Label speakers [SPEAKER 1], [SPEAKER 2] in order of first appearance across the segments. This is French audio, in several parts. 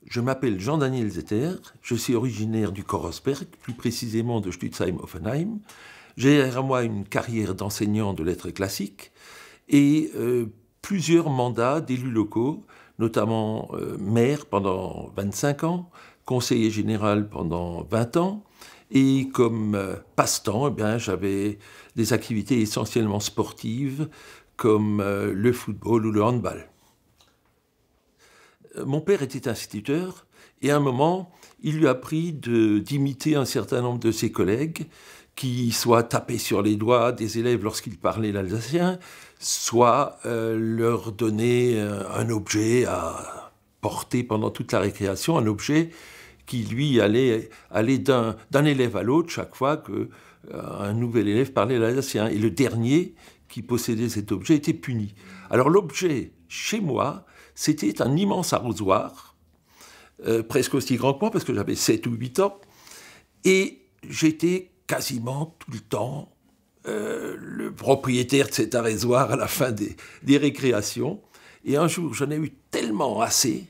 [SPEAKER 1] Je m'appelle Jean-Daniel Zetter, je suis originaire du Korosberg, plus précisément de Stutzheim-Offenheim. J'ai derrière moi une carrière d'enseignant de lettres classiques et plusieurs mandats d'élus locaux, notamment maire pendant 25 ans, conseiller général pendant 20 ans, et comme passe-temps, j'avais des activités essentiellement sportives comme le football ou le handball. Mon père était instituteur et à un moment, il lui a pris d'imiter un certain nombre de ses collègues qui soit tapaient sur les doigts des élèves lorsqu'ils parlaient l'alsacien, soit leur donner un objet à porter pendant toute la récréation, un objet qui, lui, allait d'un élève à l'autre chaque fois qu'un nouvel élève parlait l'alsacien. Et le dernier qui possédait cet objet était puni. Alors l'objet, chez moi, c'était un immense arrosoir, presque aussi grand que moi, parce que j'avais 7 ou 8 ans, et j'étais quasiment tout le temps le propriétaire de cet arrosoir à la fin des récréations. Et un jour, j'en ai eu tellement assez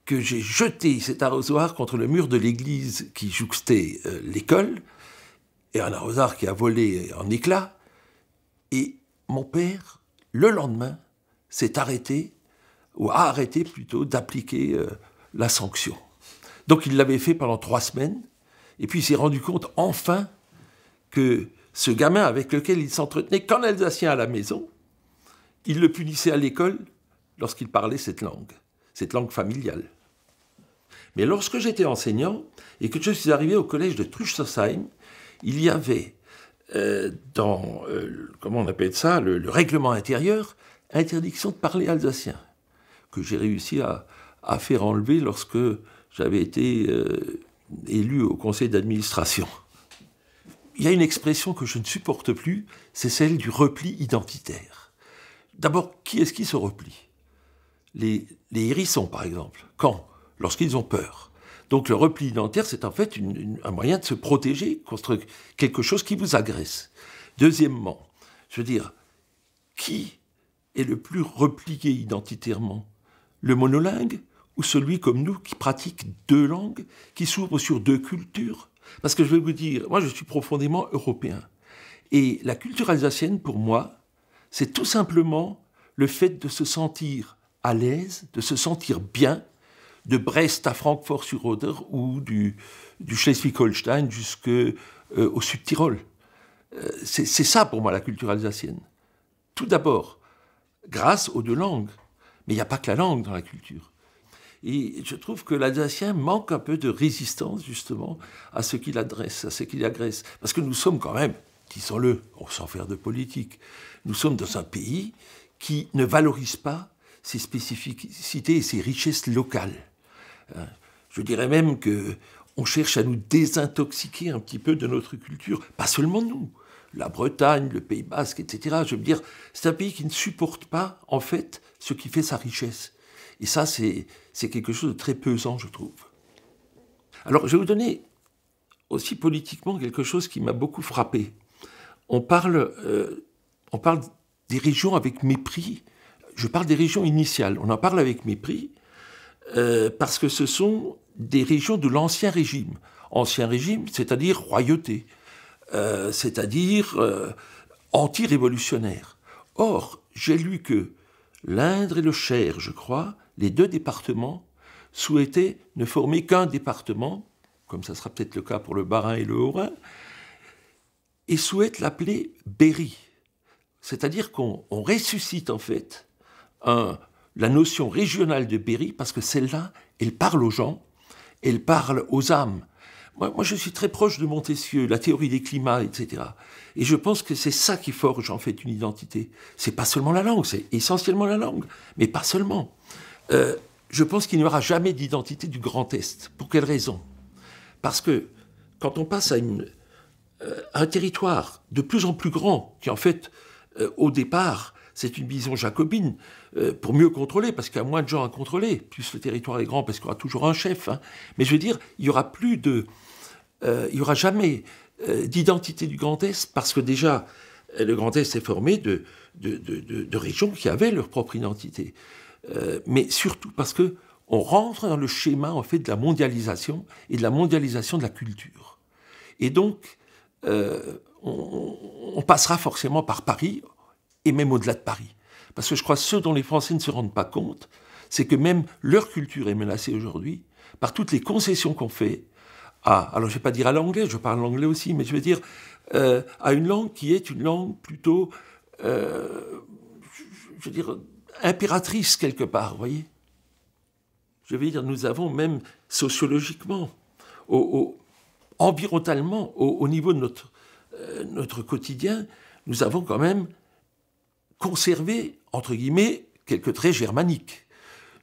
[SPEAKER 1] que j'ai jeté cet arrosoir contre le mur de l'église qui jouxtait l'école, et un arrosoir qui a volé en éclats. Et mon père, le lendemain, s'est arrêté, ou a arrêté plutôt, d'appliquer la sanction. Donc il l'avait fait pendant 3 semaines, et puis il s'est rendu compte enfin que ce gamin avec lequel il s'entretenait qu'en alsacien à la maison, il le punissait à l'école lorsqu'il parlait cette langue familiale. Mais lorsque j'étais enseignant et que je suis arrivé au collège de Trüsselsheim, il y avait comment on appelle ça, le règlement intérieur, interdiction de parler alsacien, que j'ai réussi à faire enlever lorsque j'avais été élu au conseil d'administration. Il y a une expression que je ne supporte plus, c'est celle du repli identitaire. D'abord, qui est-ce qui se replie ? Les hérissons, par exemple. Quand ? Lorsqu'ils ont peur. Donc le repli identitaire, c'est en fait un moyen de se protéger contre quelque chose qui vous agresse. Deuxièmement, je veux dire, qui est le plus replié identitairement ? Le monolingue ou celui comme nous qui pratique 2 langues, qui s'ouvre sur 2 cultures ? Parce que je vais vous dire, moi je suis profondément européen. Et la culture alsacienne, pour moi, c'est tout simplement le fait de se sentir à l'aise, de se sentir bien, de Brest à Francfort-sur-Oder ou du Schleswig-Holstein jusqu'au Sud-Tyrol. C'est ça pour moi la culture alsacienne. Tout d'abord, grâce aux 2 langues. Mais il n'y a pas que la langue dans la culture. Et je trouve que l'alsacien manque un peu de résistance, justement, à ce qu'il adresse, à ce qu'il agresse. Parce que nous sommes quand même, disons-le, sans faire de politique, nous sommes dans un pays qui ne valorise pas ses spécificités et ses richesses locales. Je dirais même qu'on cherche à nous désintoxiquer un petit peu de notre culture. Pas seulement nous, la Bretagne, le Pays Basque, etc. Je veux dire, c'est un pays qui ne supporte pas, en fait, ce qui fait sa richesse. Et ça, c'est quelque chose de très pesant, je trouve. Alors, je vais vous donner aussi politiquement quelque chose qui m'a beaucoup frappé. On parle des régions avec mépris. Je parle des régions initiales. On en parle avec mépris parce que ce sont des régions de l'Ancien Régime. Ancien Régime, c'est-à-dire royauté, c'est-à-dire anti-révolutionnaire. Or, j'ai lu que l'Indre et le Cher, je crois, les 2 départements, souhaitaient ne former qu'un département, comme ça sera peut-être le cas pour le Bas-Rhin et le Haut-Rhin, et souhaitent l'appeler Berry. C'est-à-dire qu'on ressuscite en fait la notion régionale de Berry, parce que celle-là, elle parle aux gens, elle parle aux âmes. Moi, je suis très proche de Montesquieu, la théorie des climats, etc. Et je pense que c'est ça qui forge en fait une identité. C'est pas seulement la langue, c'est essentiellement la langue, mais pas seulement. Je pense qu'il n'y aura jamais d'identité du Grand Est. Pour quelle raison ? Parce que quand on passe à un territoire de plus en plus grand, qui en fait, au départ, c'est une vision jacobine, pour mieux contrôler, parce qu'il y a moins de gens à contrôler, plus le territoire est grand, parce qu'il y aura toujours un chef. Mais je veux dire, il n'y aura jamais d'identité du Grand Est, parce que déjà, le Grand Est est formé de régions qui avaient leur propre identité. Mais surtout parce que on rentre dans le schéma en fait de la mondialisation et de la mondialisation de la culture. Et donc, on passera forcément par Paris, et même au-delà de Paris. Parce que je crois que ce dont les Français ne se rendent pas compte, c'est que même leur culture est menacée aujourd'hui par toutes les concessions qu'on fait alors je ne vais pas dire à l'anglais, je parle l'anglais aussi, mais je veux dire à une langue qui est une langue plutôt, je veux dire, impératrice quelque part, vous voyez. Je veux dire, nous avons même sociologiquement, environnementalement, au niveau de notre quotidien, nous avons quand même conservé, entre guillemets, quelques traits germaniques.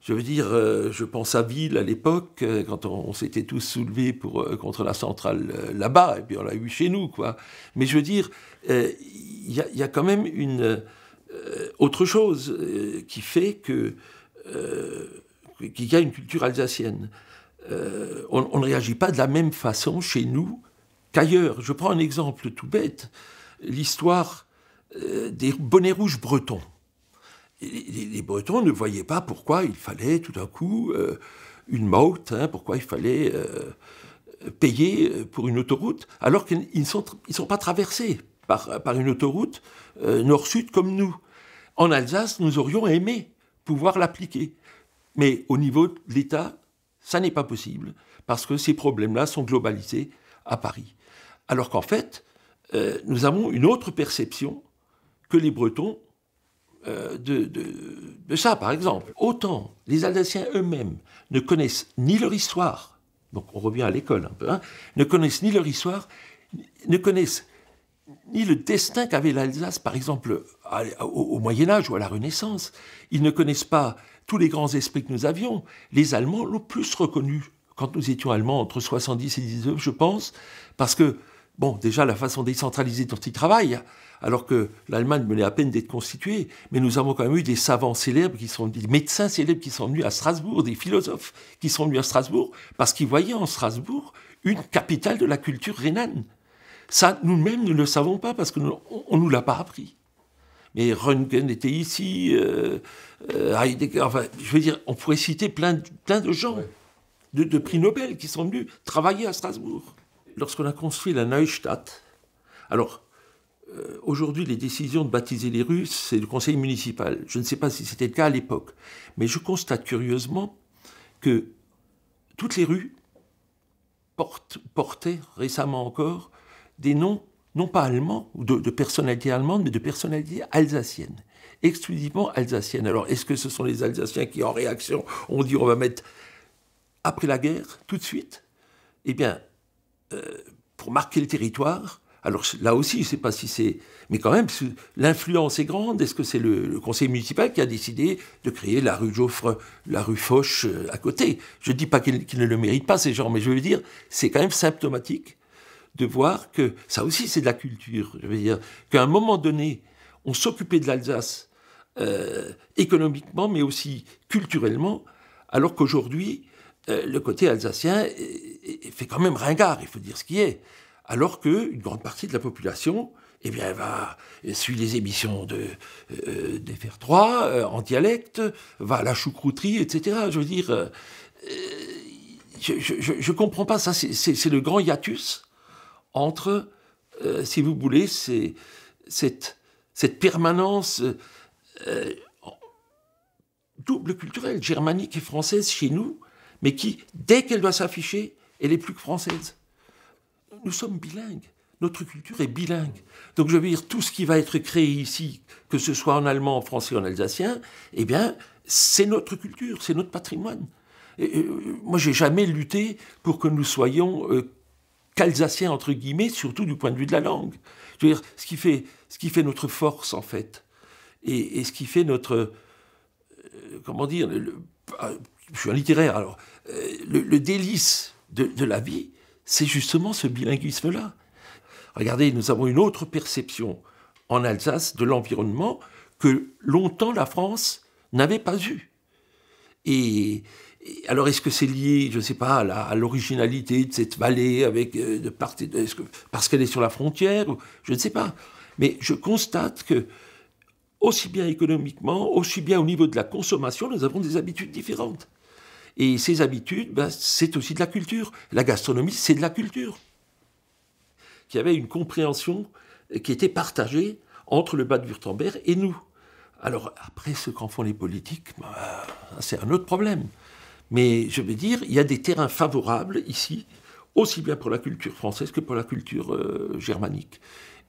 [SPEAKER 1] Je veux dire, je pense à Ville à l'époque, quand on s'était tous soulevés contre la centrale là-bas, et puis on l'a eu chez nous, quoi. Mais je veux dire, il y a quand même autre chose qui fait qu'il y a une culture alsacienne. On ne réagit pas de la même façon chez nous qu'ailleurs. Je prends un exemple tout bête, l'histoire des bonnets rouges bretons. Les Bretons ne voyaient pas pourquoi il fallait tout d'un coup une maut, pourquoi il fallait payer pour une autoroute, alors qu'ils ne sont pas traversés par une autoroute nord-sud comme nous. En Alsace, nous aurions aimé pouvoir l'appliquer. Mais au niveau de l'État, ça n'est pas possible, parce que ces problèmes-là sont globalisés à Paris. Alors qu'en fait, nous avons une autre perception que les Bretons de ça, par exemple. Autant les Alsaciens eux-mêmes ne connaissent ni leur histoire, donc on revient à l'école un peu, ne connaissent ni leur histoire, ne connaissent ni le destin qu'avait l'Alsace, par exemple, au Moyen-Âge ou à la Renaissance. Ils ne connaissent pas tous les grands esprits que nous avions. Les Allemands l'ont plus reconnu quand nous étions Allemands, entre 70 et 19, je pense, parce que, bon, déjà, la façon décentralisée dont ils travaillent, alors que l'Allemagne venait à peine d'être constituée, mais nous avons quand même eu des savants célèbres, des médecins célèbres qui sont venus à Strasbourg, des philosophes qui sont venus à Strasbourg, parce qu'ils voyaient en Strasbourg une capitale de la culture rhénane. Ça, nous-mêmes, nous ne le savons pas, parce qu'on ne nous l'a pas appris. Mais Röntgen était ici, Heidegger, enfin, je veux dire, on pourrait citer plein de gens, de prix Nobel, qui sont venus travailler à Strasbourg. Lorsqu'on a construit la Neustadt, alors, aujourd'hui, les décisions de baptiser les rues, c'est le conseil municipal. Je ne sais pas si c'était le cas à l'époque. Mais je constate curieusement que toutes les rues portaient récemment encore des noms, non pas allemands, ou de personnalités allemandes, mais de personnalités alsaciennes, exclusivement alsaciennes. Alors, est-ce que ce sont les Alsaciens qui, en réaction, ont dit on va mettre, après la guerre, tout de suite, eh bien, pour marquer le territoire. Alors là aussi, je ne sais pas si c'est... Mais quand même, l'influence est grande. Est-ce que c'est le conseil municipal qui a décidé de créer la rue Joffre, la rue Foch à côté? Je ne dis pas qu'ils ne le méritent pas, ces gens, mais je veux dire, c'est quand même symptomatique de voir que ça aussi, c'est de la culture. Je veux dire qu'à un moment donné, on s'occupait de l'Alsace économiquement, mais aussi culturellement, alors qu'aujourd'hui, le côté alsacien fait quand même ringard, il faut dire ce qui est. Alors qu'une grande partie de la population, eh bien, suit les émissions d'FR3 en dialecte, va à la choucrouterie, etc. Je veux dire, je comprends pas ça. C'est le grand hiatus entre, si vous voulez, cette permanence double culturelle, germanique et française chez nous, mais qui, dès qu'elle doit s'afficher, elle est plus que française. Nous sommes bilingues. Notre culture est bilingue. Donc je veux dire, tout ce qui va être créé ici, que ce soit en allemand, en français, en alsacien, eh bien, c'est notre culture, c'est notre patrimoine. Moi, j'ai jamais lutté pour que nous soyons qu'alsaciens, entre guillemets, surtout du point de vue de la langue. Je veux dire, ce qui fait notre force, en fait, et ce qui fait notre... comment dire... je suis un littéraire, alors... le délice de la vie, c'est justement ce bilinguisme-là. Regardez, nous avons une autre perception en Alsace de l'environnement que longtemps la France n'avait pas eue. Et alors, est-ce que c'est lié, je ne sais pas, à l'originalité de cette vallée parce qu'elle est sur la frontière? Je ne sais pas. Mais je constate que, aussi bien économiquement, aussi bien au niveau de la consommation, nous avons des habitudes différentes. Et ces habitudes, ben, c'est aussi de la culture. La gastronomie, c'est de la culture. Qui avait une compréhension qui était partagée entre le Bade-Wurtemberg et nous. Alors, après, ce qu'en font les politiques, ben, c'est un autre problème. Mais je veux dire, il y a des terrains favorables ici, aussi bien pour la culture française que pour la culture germanique.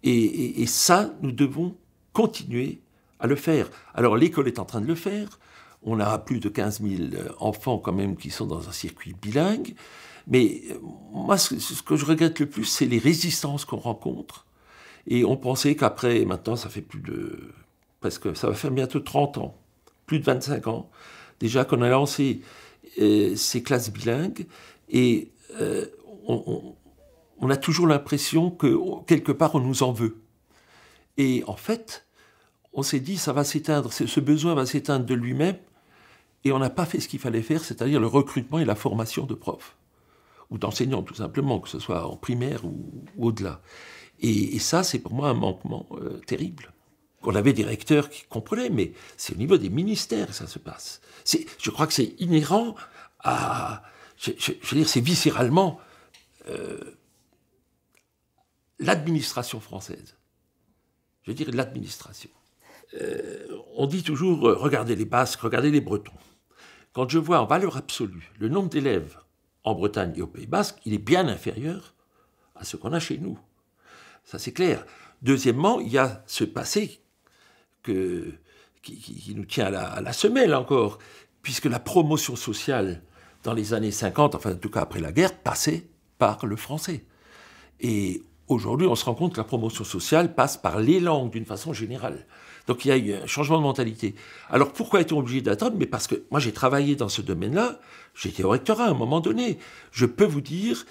[SPEAKER 1] Et ça, nous devons continuer à le faire. Alors, l'école est en train de le faire. On a plus de 15 000 enfants quand même qui sont dans un circuit bilingue. Mais moi, ce que je regrette le plus, c'est les résistances qu'on rencontre. Et on pensait qu'après, maintenant, ça fait presque, ça va faire bientôt 30 ans, plus de 25 ans, déjà qu'on a lancé ces classes bilingues. Et on a toujours l'impression que, quelque part, on nous en veut. Et en fait, on s'est dit, ça va s'éteindre, ce besoin va s'éteindre de lui-même. Et on n'a pas fait ce qu'il fallait faire, c'est-à-dire le recrutement et la formation de profs. Ou d'enseignants, tout simplement, que ce soit en primaire ou au-delà. Et ça, c'est pour moi un manquement terrible. On avait des recteurs qui comprenaient, mais c'est au niveau des ministères que ça se passe. Je crois que c'est inhérent à... Je veux dire, c'est viscéralement l'administration française. Je veux dire, l'administration. On dit toujours, regardez les Basques, regardez les Bretons. Quand je vois en valeur absolue le nombre d'élèves en Bretagne et au Pays Basque, il est bien inférieur à ce qu'on a chez nous. Ça, c'est clair. Deuxièmement, il y a ce passé qui nous tient à la semelle encore, puisque la promotion sociale dans les années 50, enfin en tout cas après la guerre, passait par le français. Et aujourd'hui, on se rend compte que la promotion sociale passe par les langues d'une façon générale. Donc il y a eu un changement de mentalité. Alors pourquoi est-on obligé d'attendre? Mais parce que moi j'ai travaillé dans ce domaine-là, j'étais au rectorat à un moment donné. Je peux vous dire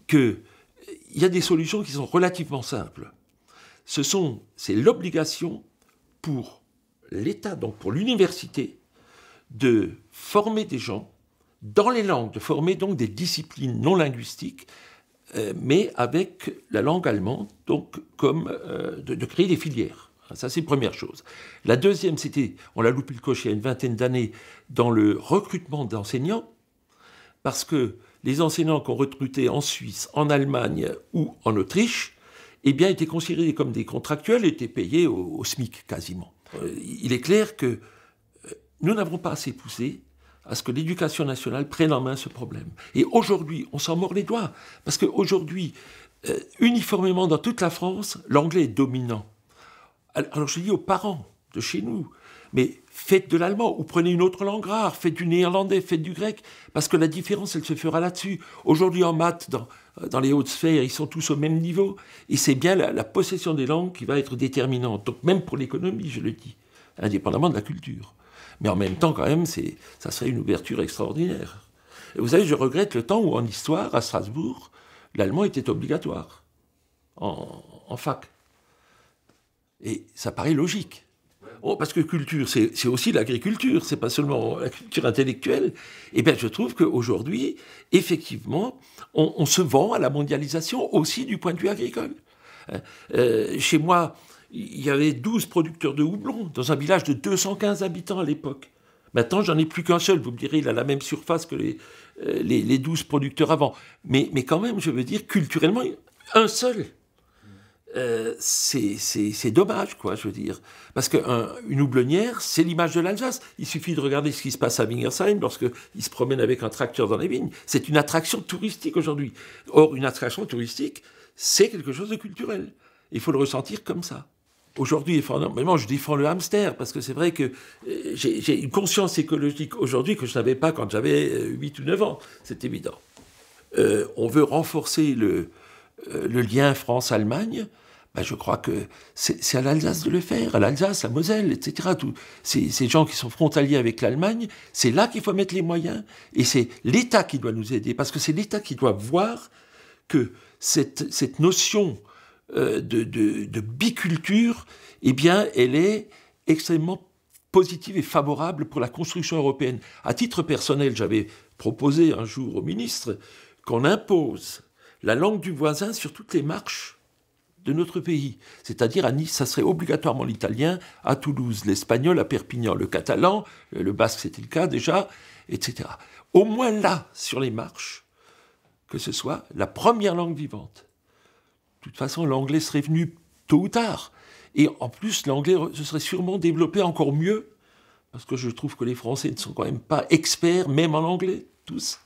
[SPEAKER 1] qu'il y a des solutions qui sont relativement simples. C'est l'obligation pour l'État, donc pour l'université, de former des gens dans les langues, de former donc des disciplines non linguistiques, mais avec la langue allemande, donc comme de créer des filières. Ça, c'est une première chose. La deuxième, c'était, on l'a loupé le coche il y a une vingtaine d'années, dans le recrutement d'enseignants, parce que les enseignants qu'on recrutait en Suisse, en Allemagne ou en Autriche, eh bien, étaient considérés comme des contractuels et étaient payés au SMIC quasiment. Il est clair que nous n'avons pas assez poussé à ce que l'éducation nationale prenne en main ce problème. Et aujourd'hui, on s'en mord les doigts, parce qu'aujourd'hui, uniformément dans toute la France, l'anglais est dominant. Alors je dis aux parents de chez nous, mais faites de l'allemand ou prenez une autre langue rare, faites du néerlandais, faites du grec, parce que la différence, elle se fera là-dessus. Aujourd'hui, en maths, dans les hautes sphères, ils sont tous au même niveau, et c'est bien la possession des langues qui va être déterminante. Donc même pour l'économie, je le dis, indépendamment de la culture. Mais en même temps, quand même, ça serait une ouverture extraordinaire. Et vous savez, je regrette le temps où, en histoire, à Strasbourg, l'allemand était obligatoire, en fac. Et ça paraît logique. Oh, parce que culture, c'est aussi l'agriculture, c'est pas seulement la culture intellectuelle. Eh bien, je trouve qu'aujourd'hui, effectivement, on se vend à la mondialisation aussi du point de vue agricole. Chez moi, il y avait 12 producteurs de houblon dans un village de 215 habitants à l'époque. Maintenant, j'en ai plus qu'un seul. Vous me direz, il a la même surface que les 12 producteurs avant. Mais quand même, je veux dire, culturellement, un seul. C'est dommage, quoi, je veux dire. Parce qu'une houblonnière, c'est l'image de l'Alsace. Il suffit de regarder ce qui se passe à Wingersheim lorsqu'ils se promènent avec un tracteur dans les vignes. C'est une attraction touristique aujourd'hui. Or, une attraction touristique, c'est quelque chose de culturel. Il faut le ressentir comme ça. Aujourd'hui, vraiment, je défends le hamster, parce que c'est vrai que j'ai une conscience écologique aujourd'hui que je n'avais pas quand j'avais 8 ou 9 ans. C'est évident. On veut renforcer le lien France-Allemagne. Ben, je crois que c'est à l'Alsace de le faire, à l'Alsace, à Moselle, etc. Ces gens qui sont frontaliers avec l'Allemagne, c'est là qu'il faut mettre les moyens. Et c'est l'État qui doit nous aider, parce que c'est l'État qui doit voir que cette notion de biculture, eh bien, elle est extrêmement positive et favorable pour la construction européenne. À titre personnel, j'avais proposé un jour au ministre qu'on impose la langue du voisin sur toutes les marches de notre pays. C'est-à-dire à Nice, ça serait obligatoirement l'italien, à Toulouse, l'espagnol, à Perpignan, le catalan, le basque, c'était le cas déjà, etc. au moins là, sur les marches, que ce soit la première langue vivante. De toute façon, l'anglais serait venu tôt ou tard. Et en plus, l'anglais se serait sûrement développé encore mieux, parce que je trouve que les Français ne sont quand même pas experts, même en anglais, tous.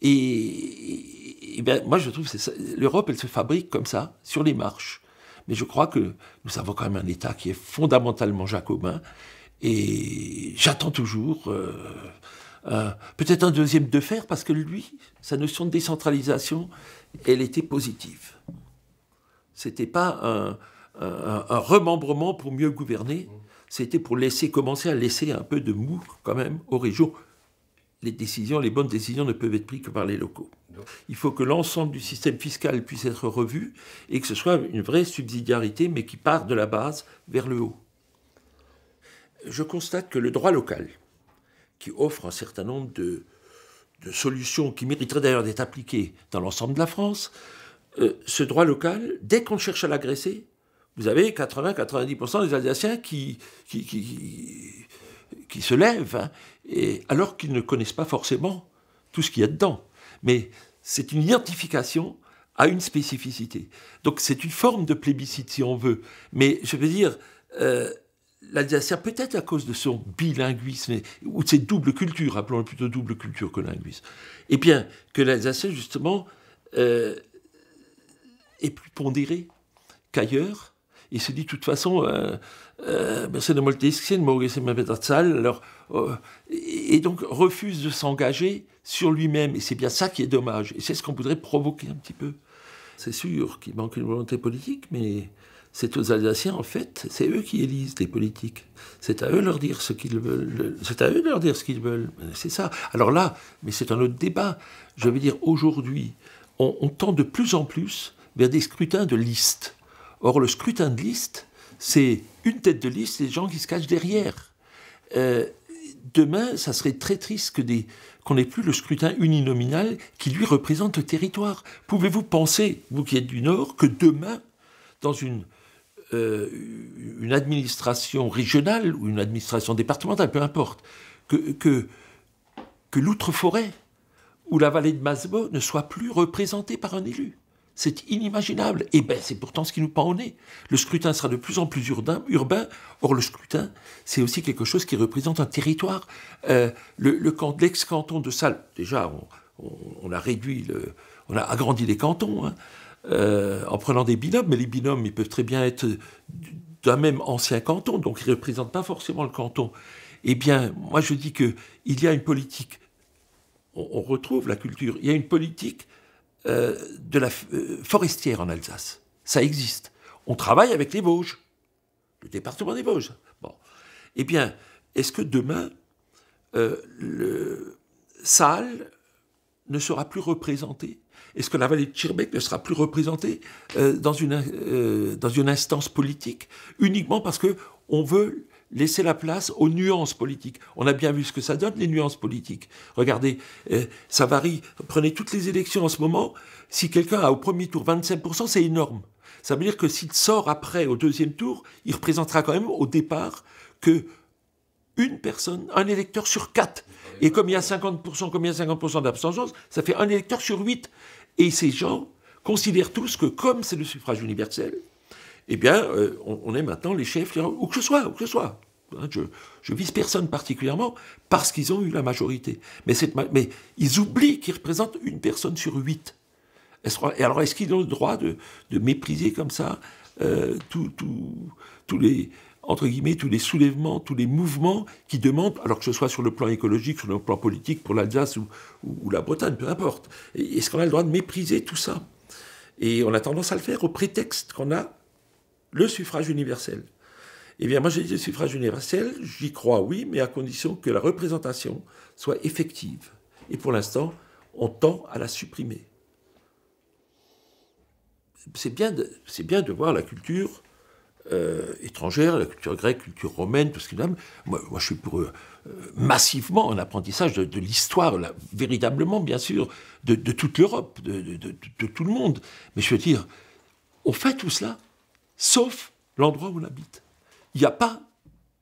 [SPEAKER 1] Et ben, moi, je trouve que l'Europe, elle se fabrique comme ça, sur les marches. Mais je crois que nous avons quand même un État qui est fondamentalement jacobin. Et j'attends toujours peut-être un deuxième de fer, parce que lui, sa notion de décentralisation, elle était positive. C'était pas un remembrement pour mieux gouverner, c'était pour commencer à laisser un peu de mou, quand même, aux régions. Les bonnes décisions ne peuvent être prises que par les locaux. Il faut que l'ensemble du système fiscal puisse être revu et que ce soit une vraie subsidiarité, mais qui part de la base vers le haut. Je constate que le droit local, qui offre un certain nombre de solutions qui mériteraient d'ailleurs d'être appliquées dans l'ensemble de la France, ce droit local, dès qu'on cherche à l'agresser, vous avez 80-90% des Alsaciens qui se lèvent, hein, alors qu'ils ne connaissent pas forcément tout ce qu'il y a dedans. Mais c'est une identification à une spécificité. Donc c'est une forme de plébiscite, si on veut. Mais je veux dire, l'Alsacien, peut-être à cause de son bilinguisme, ou de ses doubles cultures, appelons-le plutôt double culture que linguisme, eh bien, que l'Alsacien, justement, est plus pondéré qu'ailleurs, et se dit, de toute façon, et donc refuse de s'engager sur lui-même, et c'est bien ça qui est dommage, et c'est ce qu'on voudrait provoquer un petit peu. C'est sûr qu'il manque une volonté politique, mais c'est aux Alsaciens, en fait, c'est eux qui élisent les politiques. C'est à eux de leur dire ce qu'ils veulent. C'est à eux de leur dire ce qu'ils veulent. C'est ça. Alors là, mais c'est un autre débat. Je veux dire, aujourd'hui, on tend de plus en plus vers des scrutins de liste. Or, le scrutin de liste, c'est une tête de liste et des gens qui se cachent derrière. Demain, ça serait très triste qu'on n'ait plus le scrutin uninominal qui, lui, représente le territoire. Pouvez-vous penser, vous qui êtes du Nord, que demain, dans une administration régionale ou une administration départementale, peu importe, que l'Outre-Forêt ou la vallée de Masbos ne soit plus représentée par un élu. C'est inimaginable. Et bien, c'est pourtant ce qui nous pend au nez. Le scrutin sera de plus en plus urbain. Or, le scrutin, c'est aussi quelque chose qui représente un territoire. L'ex-canton de Salles, déjà, on a on a agrandi les cantons, hein, en prenant des binômes, mais les binômes, ils peuvent très bien être d'un même ancien canton, donc ils ne représentent pas forcément le canton. Eh bien, moi, je dis qu'il y a une politique, on retrouve la culture, il y a une politique de la forestière en Alsace. Ça existe. On travaille avec les Vosges, le département des Vosges. Bon. Eh bien, est-ce que demain, le Salles ne sera plus représenté? Est-ce que la vallée de Schirmeck ne sera plus représentée dans une instance politique uniquement parce qu'on veut laisser la place aux nuances politiques? On a bien vu ce que ça donne, les nuances politiques. Regardez, ça varie. Prenez toutes les élections en ce moment. Si quelqu'un a au premier tour 25%, c'est énorme. Ça veut dire que s'il sort après, au deuxième tour, il représentera quand même au départ que une personne, un électeur sur 4. Et comme il y a 50%, d'abstention, ça fait un électeur sur 8. Et ces gens considèrent tous que comme c'est le suffrage universel, eh bien, on est maintenant les chefs, où que ce soit. Hein, je vise personne particulièrement parce qu'ils ont eu la majorité. Mais ils oublient qu'ils représentent une personne sur 8. Et alors, est-ce qu'ils ont le droit de mépriser comme ça tous les, entre guillemets, tous les soulèvements, tous les mouvements qui demandent, alors que ce soit sur le plan écologique, sur le plan politique, pour l'Alsace ou la Bretagne, peu importe. Est-ce qu'on a le droit de mépriser tout ça? Et on a tendance à le faire au prétexte qu'on a le suffrage universel. Eh bien, moi, j'ai dit le suffrage universel, j'y crois, oui, mais à condition que la représentation soit effective. Et pour l'instant, on tend à la supprimer. C'est bien de voir la culture étrangère, la culture grecque, la culture romaine, tout ce qu'il y a. Moi, je suis pour massivement un apprentissage de l'histoire, là, véritablement, bien sûr, de toute l'Europe, de tout le monde. Mais je veux dire, on fait tout cela, sauf l'endroit où on habite. Il n'y a pas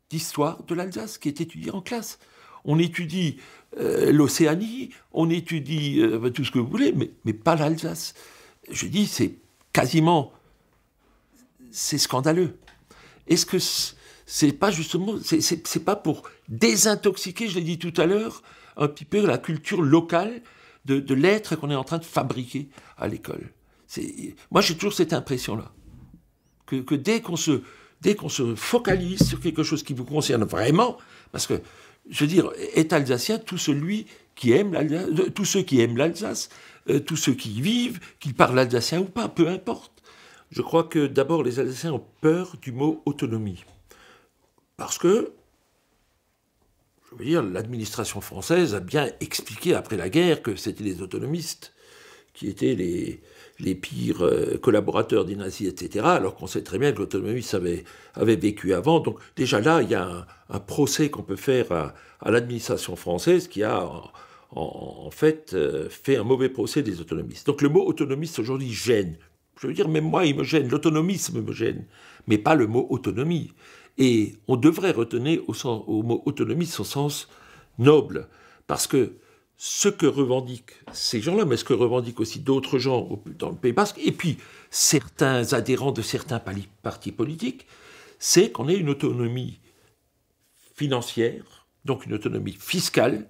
[SPEAKER 1] d'histoire de l'Alsace qui est étudiée en classe. On étudie l'Océanie, on étudie tout ce que vous voulez, mais pas l'Alsace. Je dis, c'est quasiment... C'est scandaleux. Est-ce que c'est pas justement... C'est pas pour désintoxiquer, je l'ai dit tout à l'heure, un petit peu la culture locale de l'être qu'on est en train de fabriquer à l'école. Moi, j'ai toujours cette impression-là. Que dès qu'on se focalise sur quelque chose qui vous concerne vraiment, parce que, je veux dire, est alsacien tous ceux qui aiment l'Alsace, tous ceux qui y vivent, qu'ils parlent alsacien ou pas, peu importe. Je crois que d'abord les Alsaciens ont peur du mot autonomie. Parce que, je veux dire, l'administration française a bien expliqué après la guerre que c'était les autonomistes qui étaient les pires collaborateurs des nazis, etc., alors qu'on sait très bien que l'autonomiste avait vécu avant. Donc déjà là, il y a un procès qu'on peut faire à l'administration française qui a en fait fait un mauvais procès des autonomistes. Donc le mot autonomiste aujourd'hui gêne. Je veux dire, même moi, il me gêne, l'autonomisme me gêne, mais pas le mot autonomie. Et on devrait retenir au mot autonomie son sens noble, parce que ce que revendiquent ces gens-là, mais ce que revendiquent aussi d'autres gens dans le Pays Basque, et puis certains adhérents de certains partis politiques, c'est qu'on ait une autonomie financière, donc une autonomie fiscale,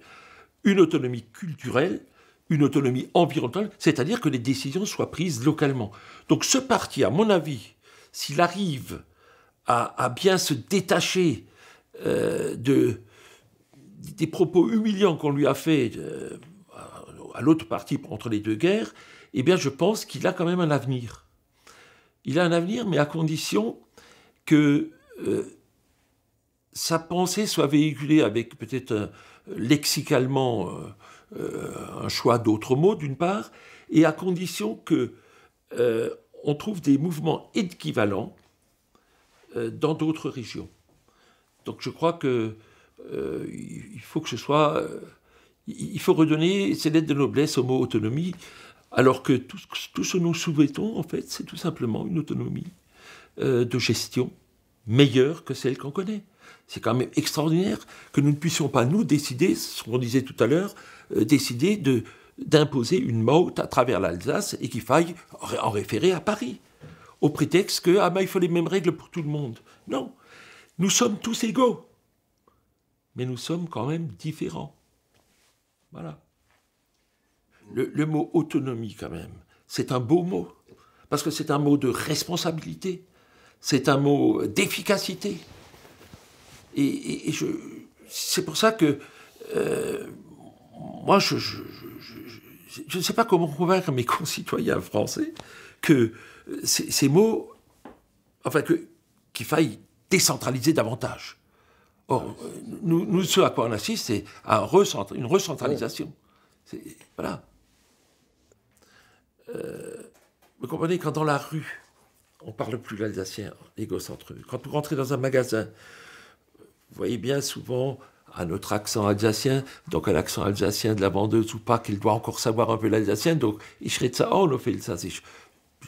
[SPEAKER 1] une autonomie culturelle, une autonomie environnementale, c'est-à-dire que les décisions soient prises localement. Donc ce parti, à mon avis, s'il arrive à bien se détacher des propos humiliants qu'on lui a fait à l'autre parti entre les deux guerres, eh bien je pense qu'il a quand même un avenir. Il a un avenir, mais à condition que sa pensée soit véhiculée avec peut-être lexicalement un choix d'autres mots, d'une part, et à condition que on trouve des mouvements équivalents dans d'autres régions. Donc je crois que il faut que ce soit... il faut redonner ces lettres de noblesse au mot autonomie, alors que tout ce que nous souhaitons, en fait, c'est tout simplement une autonomie de gestion meilleure que celle qu'on connaît. C'est quand même extraordinaire que nous ne puissions pas, nous, décider, ce qu'on disait tout à l'heure, décider d'imposer une Maut à travers l'Alsace et qu'il faille en référer à Paris, au prétexte que il faut les mêmes règles pour tout le monde. Non, nous sommes tous égaux, mais nous sommes quand même différents. Voilà. Le mot autonomie, quand même, c'est un beau mot, parce que c'est un mot de responsabilité, c'est un mot d'efficacité. Et c'est pour ça que moi, je ne sais pas comment convaincre mes concitoyens français que ces mots, enfin, qu'il faille décentraliser davantage. Or, nous, ce à quoi on assiste, c'est à une recentralisation. Voilà. Vous comprenez, quand dans la rue, on ne parle plus l'alsacien, égocentreux. Quand vous rentrez dans un magasin, vous voyez bien souvent à notre accent alsacien, donc à l'accent alsacien de la vendeuse ou pas, qu'il doit encore savoir un peu l'alsacien, donc il serait de ça, oh, on a fait le ça. C'est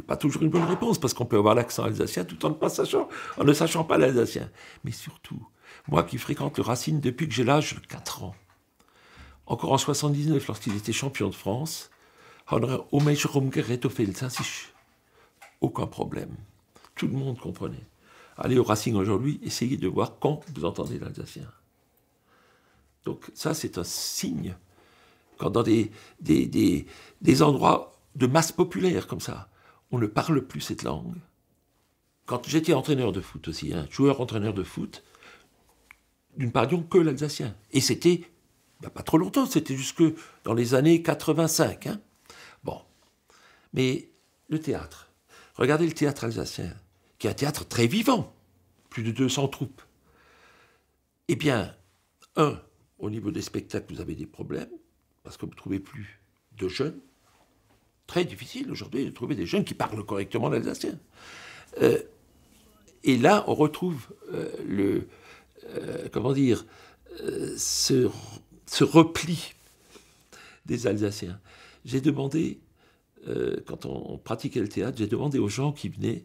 [SPEAKER 1] pas toujours une bonne réponse, parce qu'on peut avoir l'accent alsacien tout en ne sachant pas l'alsacien. Mais surtout, moi qui fréquente le Racing depuis que j'ai l'âge de 4 ans, encore en 79, lorsqu'il était champion de France, aucun problème. Tout le monde comprenait. Allez au Racing aujourd'hui, essayez de voir quand vous entendez l'alsacien. Donc ça, c'est un signe. Quand dans des endroits de masse populaire comme ça, on ne parle plus cette langue. Quand j'étais entraîneur de foot aussi, joueur-entraîneur de foot, nous ne parlions que l'alsacien. Et c'était, pas trop longtemps, c'était jusque dans les années 85. Bon. Mais le théâtre, regardez le théâtre alsacien, qui est un théâtre très vivant, plus de 200 troupes. Eh bien, au niveau des spectacles, vous avez des problèmes, parce que vous ne trouvez plus de jeunes. Très difficile aujourd'hui de trouver des jeunes qui parlent correctement l'alsacien. Et là, on retrouve ce repli des Alsaciens. J'ai demandé, quand on pratiquait le théâtre, j'ai demandé aux gens qui venaient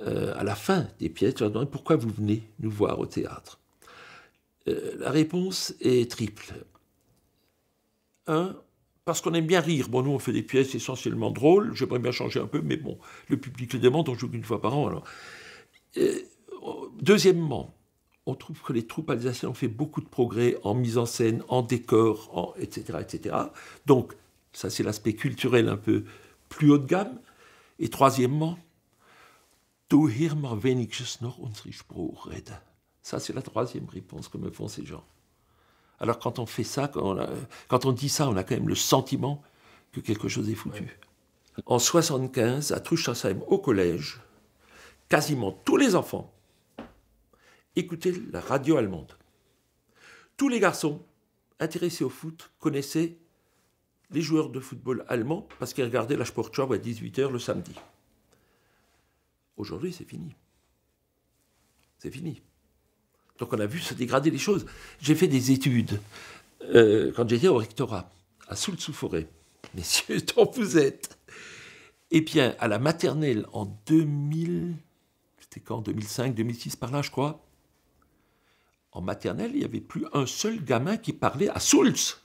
[SPEAKER 1] à la fin des pièces, je leur demandais pourquoi vous venez nous voir au théâtre. La réponse est triple. Un, parce qu'on aime bien rire. Bon, nous, on fait des pièces essentiellement drôles. J'aimerais bien changer un peu, mais bon, le public le demande, on joue qu'une fois par an. Alors. Deuxièmement, on trouve que les troupes alsaciennes ont fait beaucoup de progrès en mise en scène, en décor, etc., etc. Donc, ça, c'est l'aspect culturel un peu plus haut de gamme. Et troisièmement, du hör mal wenigstens noch unsere Sprache reden. Ça, c'est la troisième réponse que me font ces gens. Alors, quand on fait ça, quand on dit ça, on a quand même le sentiment que quelque chose est foutu. Ouais. En 1975, à Trüsselsheim, au collège, quasiment tous les enfants écoutaient la radio allemande. Tous les garçons intéressés au foot connaissaient les joueurs de football allemands parce qu'ils regardaient la Sportschau à 18h le samedi. Aujourd'hui, c'est fini. C'est fini. Donc on a vu se dégrader les choses. J'ai fait des études quand j'étais au rectorat, à Soultz-sous-Forêt. Messieurs, dont vous êtes. Et bien, à la maternelle en 2000, c'était quand, 2005, 2006, par là, je crois. En maternelle, il n'y avait plus un seul gamin qui parlait à Soultz.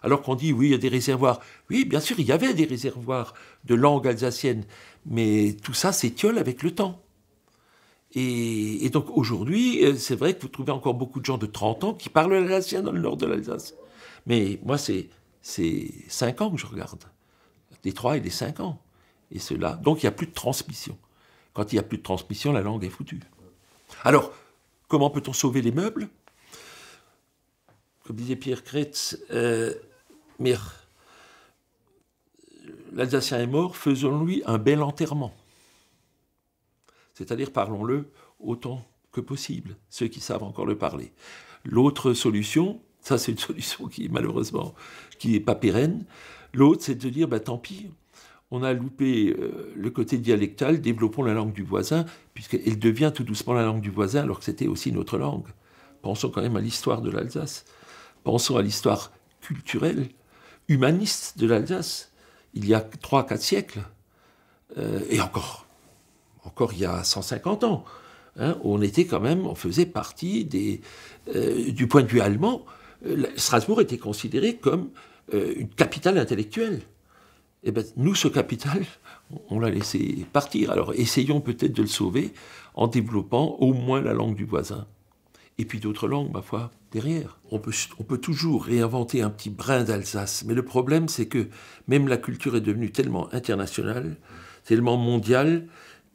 [SPEAKER 1] Alors qu'on dit, oui, il y a des réservoirs. Oui, bien sûr, il y avait des réservoirs de langue alsacienne, mais tout ça s'étiole avec le temps. Et donc aujourd'hui, c'est vrai que vous trouvez encore beaucoup de gens de 30 ans qui parlent l'alsacien dans le nord de l'Alsace. Mais moi, c'est 5 ans que je regarde. Les 3 et les 5 ans. Et cela. Donc il n'y a plus de transmission. Quand il n'y a plus de transmission, la langue est foutue. Alors, comment peut-on sauver les meubles ? Comme disait Pierre Kretz, mais l'Alsacien est mort, faisons-lui un bel enterrement. C'est-à-dire, parlons-le autant que possible, ceux qui savent encore le parler. L'autre solution, ça c'est une solution qui malheureusement qui n'est pas pérenne, l'autre c'est de dire, tant pis, on a loupé le côté dialectal, développons la langue du voisin, puisqu'elle devient tout doucement la langue du voisin, alors que c'était aussi notre langue. Pensons quand même à l'histoire de l'Alsace. Pensons à l'histoire culturelle, humaniste de l'Alsace, il y a 3-4 siècles, et encore il y a 150 ans, on faisait partie du point de vue allemand, Strasbourg était considéré comme une capitale intellectuelle. Et bien, nous, ce capital, on l'a laissé partir. Alors, essayons peut-être de le sauver en développant au moins la langue du voisin. Et puis d'autres langues, ma foi, derrière. On peut toujours réinventer un petit brin d'Alsace, mais le problème, c'est que même la culture est devenue tellement internationale, tellement mondiale,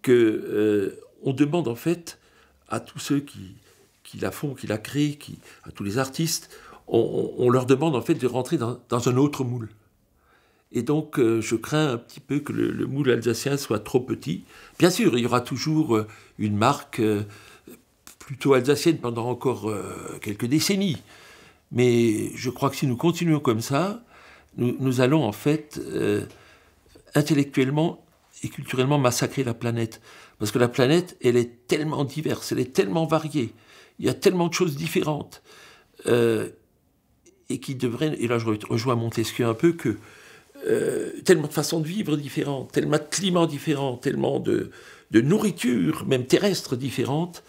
[SPEAKER 1] qu'on demande en fait à tous ceux qui la font, qui la créent, à tous les artistes, on leur demande en fait de rentrer dans un autre moule. Et donc je crains un petit peu que le moule alsacien soit trop petit. Bien sûr, il y aura toujours une marque plutôt alsacienne pendant encore quelques décennies. Mais je crois que si nous continuons comme ça, nous allons en fait intellectuellement et culturellement massacrer la planète. Parce que la planète, elle est tellement diverse, elle est tellement variée, il y a tellement de choses différentes, et qui devraient, et là je rejoins Montesquieu un peu, que tellement de façons de vivre différentes, tellement de climats différents, tellement de nourriture, même terrestre, différente,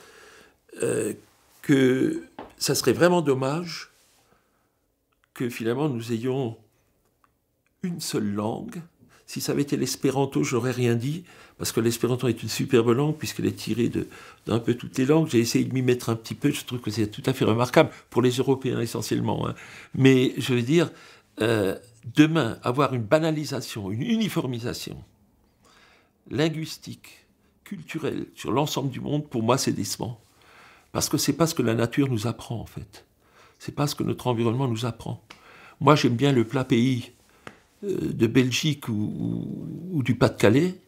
[SPEAKER 1] que ça serait vraiment dommage que finalement nous ayons une seule langue. Si ça avait été l'espéranto, j'aurais rien dit, parce que l'espéranto est une superbe langue, puisqu'elle est tirée d'un peu toutes les langues. J'ai essayé de m'y mettre un petit peu, je trouve que c'est tout à fait remarquable, pour les Européens essentiellement. Mais je veux dire, demain, avoir une banalisation, une uniformisation linguistique, culturelle, sur l'ensemble du monde, pour moi c'est décevant. Parce que c'est pas ce que la nature nous apprend, en fait. C'est pas ce que notre environnement nous apprend. Moi, j'aime bien le plat pays de Belgique ou du Pas-de-Calais.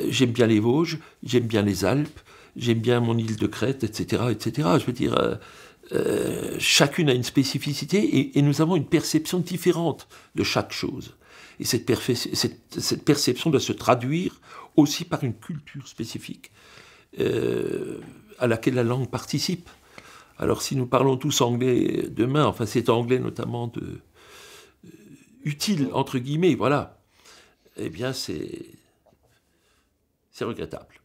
[SPEAKER 1] J'aime bien les Vosges, j'aime bien les Alpes, j'aime bien mon île de Crète, etc., etc. Je veux dire, chacune a une spécificité et nous avons une perception différente de chaque chose. Et cette perception doit se traduire aussi par une culture spécifique à laquelle la langue participe. Alors si nous parlons tous anglais demain, enfin cet anglais notamment utile, entre guillemets, voilà, eh bien c'est regrettable.